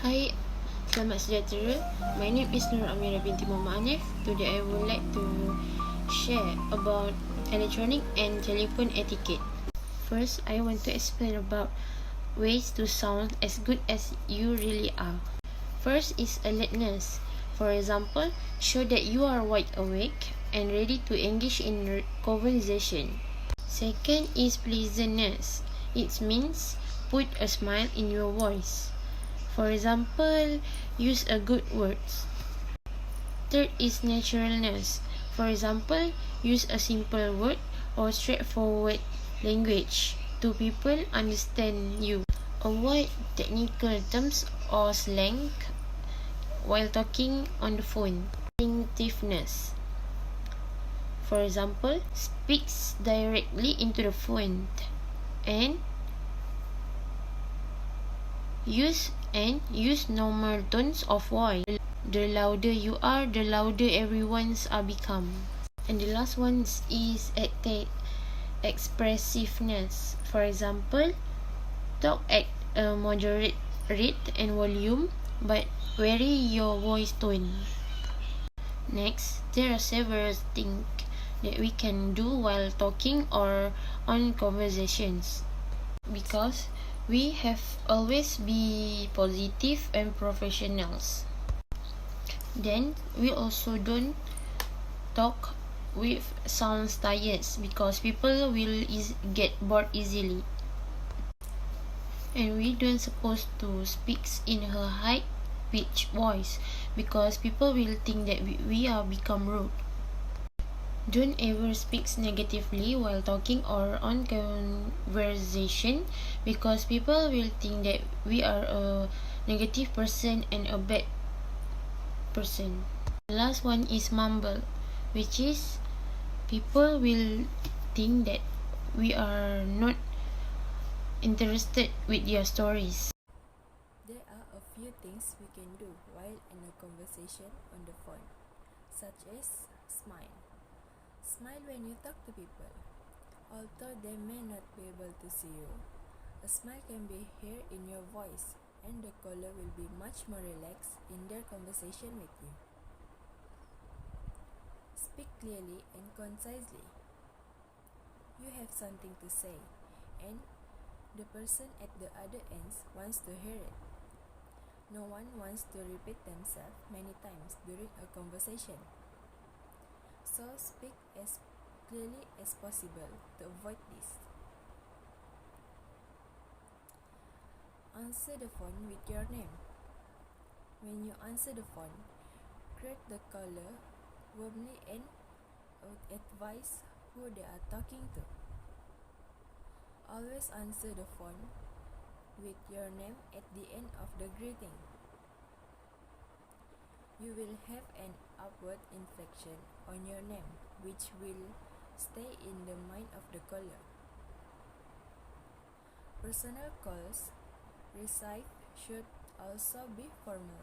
Hai, selamat sejahtera. My name is Nur Amira binti Muhammad Hanif. Today I would like to share about electronic and telephone etiquette. First, I want to explain about ways to sound as good as you really are. First is alertness. For example, show that you are wide awake and ready to engage in conversation. Second is pleasantness. It means put a smile in your voice. For example, use a good words. Third is naturalness. For example, use a simple word or straightforward language to people understand you. Avoid technical terms or slang while talking on the phone. Distinctiveness. For example, speaks directly into the phone and use normal tones of voice. The louder you are, the louder everyone's become. And the last one is expressiveness. For example, talk at a moderate rate and volume, but vary your voice tone. Next, there are several things that we can do while talking or on conversations, because we have always be positive and professionals. Then we also don't talk with sounds tired, because people will get bored easily. And we don't supposed to speak in a high pitched voice, because people will think that we are become rude. Don't ever speak negatively while talking or on conversation, because people will think that we are a negative person and a bad person. The last one is mumble, which is people will think that we are not interested with your stories. There are a few things we can do while in a conversation on the phone, such as smile. Smile when you talk to people. Although they may not be able to see you, a smile can be heard in your voice, and the caller will be much more relaxed in their conversation with you. Speak clearly and concisely. You have something to say, and the person at the other end wants to hear it. No one wants to repeat themselves many times during a conversation. So speak as clearly as possible to avoid this. Answer the phone with your name. When you answer the phone, greet the caller warmly and advise who they are talking to. Always answer the phone with your name at the end of the greeting. You will have an upward inflection on your name, which will stay in the mind of the caller. Personal calls received should also be formalized.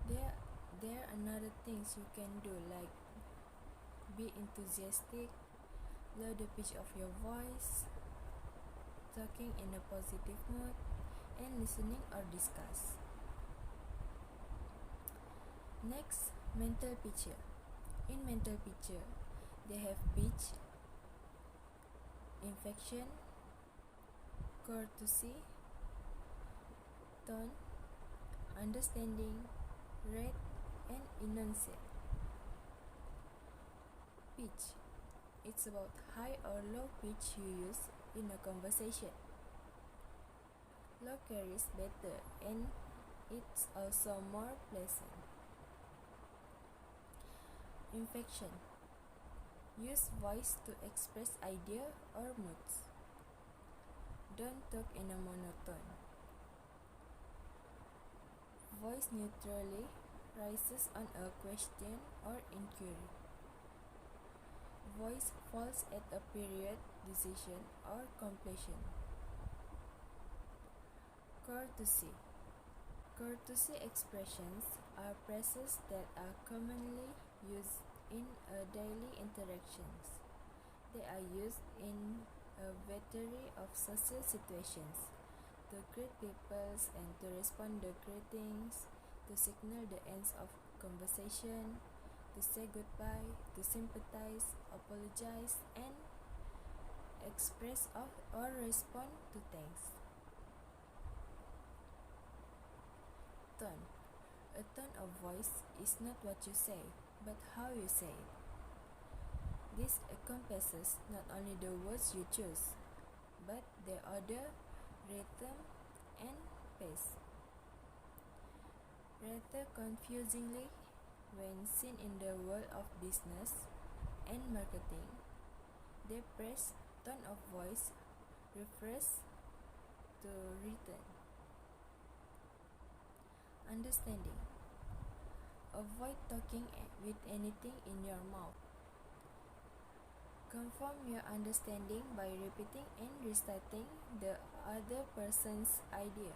There are another things you can do, like be enthusiastic, lower the pitch of your voice, talking in a positive mood, and listening or discuss. Next, mental picture. In mental picture, they have pitch, inflection, courtesy, tone, understanding, rate, and enunciate. Pitch. It's about high or low pitch you use in a conversation. Low carries better, and it's also more pleasant. Inflection. Use voice to express idea or moods. Don't talk in a monotone. Voice neutrally rises on a question or inquiry. Voice falls at a period, decision, or completion. Courtesy. Courtesy expressions are phrases that are commonly used in daily interactions. They are used in a votary of social situations, to greet peoples and to respond the greetings, to signal the ends of conversation, to say goodbye, to sympathize, apologize, and express of or respond to thanks. Tone. A tone of voice is not what you say, but how you say it. This encompasses not only the words you choose, but their order, rhythm, and pace. Rather confusingly, when seen in the world of business and marketing, the phrase tone of voice refers to written. Understanding. Avoid talking with anything in your mouth. Confirm your understanding by repeating and restating the other person's idea.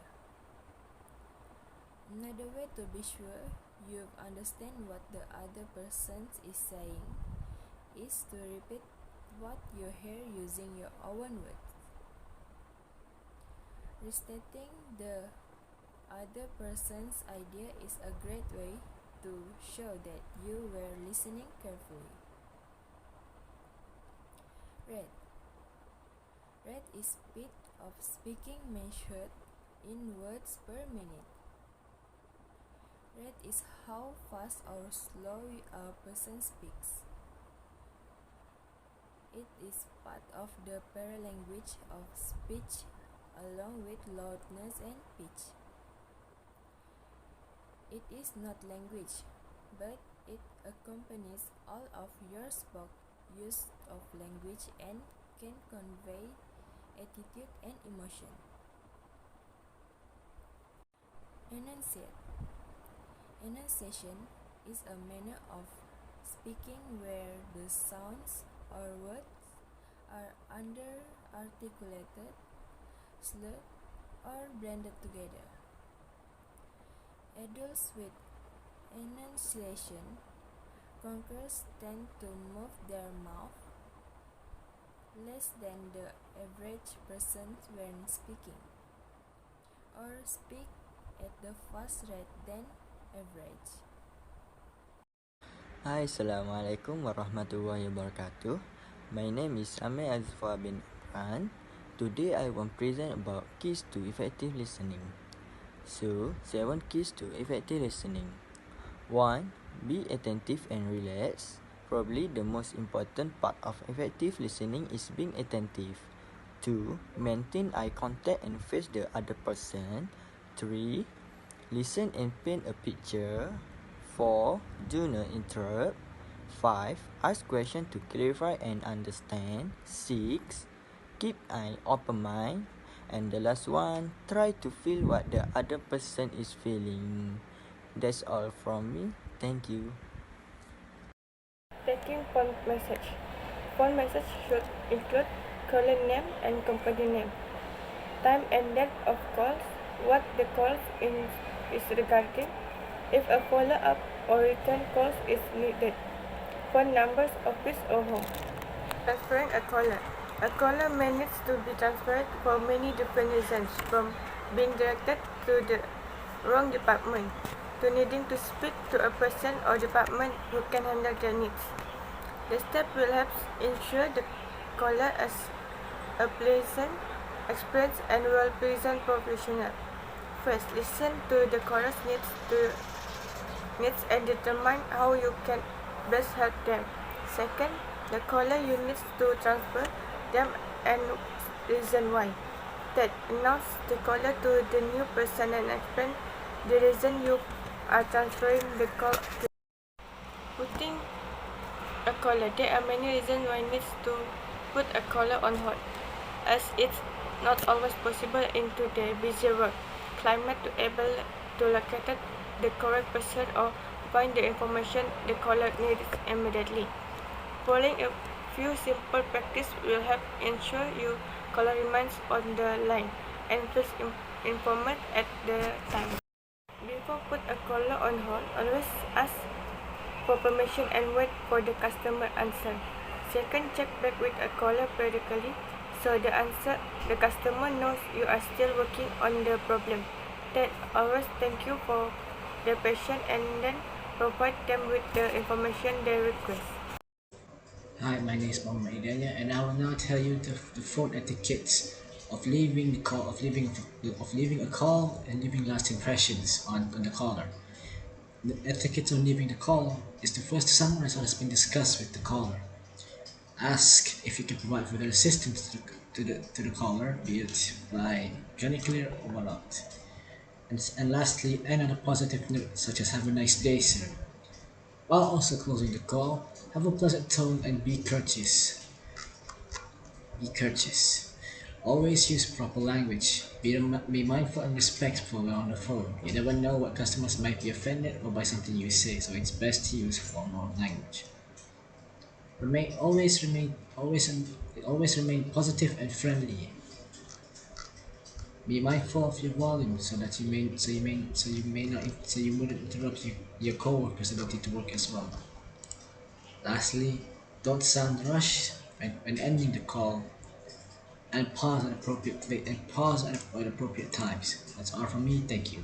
Another way to be sure you understand what the other person is saying is to repeat what you hear using your own words. Restating the other person's idea is a great way to show that you were listening carefully. Rate. Rate is speed of speaking measured in words per minute. Rate is how fast or slow a person speaks. It is part of the paralanguage of speech along with loudness and pitch. It is not language, but it accompanies all of your use of language and can convey attitude and emotion. Enunciate. Enunciation is a manner of speaking where the sounds or words are under-articulated, slurred, or blended together. Adults with enunciation conquerors tend to move their mouth less than the average person when speaking, or speak at the fast rate than average. Hi, Assalamualaikum warahmatullahi wabarakatuh. My name is Amir Azfar bin Imran. Today I want to present about keys to effective listening. So, 7 keys to effective listening. 1. Be attentive and relaxed. Probably the most important part of effective listening is being attentive. 2. Maintain eye contact and face the other person. 3. Listen and paint a picture. 4. Do not interrupt. 5. Ask questions to clarify and understand. 6. Keep an open mind. And the last one, try to feel what the other person is feeling. That's all from me. Thank you. Taking phone message. Phone message should include caller name and company name, time and date of calls, what the call is regarding, if a follow-up or return calls is needed, phone numbers, office or home. Transferring a caller. A caller may need to be transferred for many different reasons, from being directed to the wrong department to needing to speak to a person or department who can handle their needs. The step will help ensure the caller has a pleasant experience and will present professional. First, listen to the caller's needs and determine how you can best help them. Second, the caller you need to transfer them and reason why. Third, announce the caller to the new person and explain the reason you are transferring the call to. Putting a caller. There are many reasons why needs to put a caller on hold, as it's not always possible in today's busy work climate to able to locate the correct person or find the information the caller needs immediately. Following a few simple practices will help ensure your caller remains on the line and feels informed at the time. Before put a caller on hold, always ask for permission and wait for the customer answer. Second, check back with a caller periodically. so the customer knows you are still working on the problem. Then always thank you for their patience and then provide them with the information they request. Hi, my name is Muhammad Idanya, and I will now tell you the phone etiquettes of leaving the call, of leaving a call and leaving last impressions on the caller. The etiquette of leaving the call is to first summarize what has been discussed with the caller. Ask if you can provide further assistance to the caller, be it by mechanically or whatnot. And lastly, end on a positive note, such as "Have a nice day, sir." While also closing the call, have a pleasant tone and be courteous. Be courteous. Always use proper language. Be mindful and respectful when on the phone. You never know what customers might be offended or by something you say, so it's best to use formal language. Always remain positive and friendly. Be mindful of your volume so that you wouldn't interrupt your coworkers' ability to work as well. Lastly, don't sound rushed when ending the call and pause at appropriate times. That's all from me. Thank you.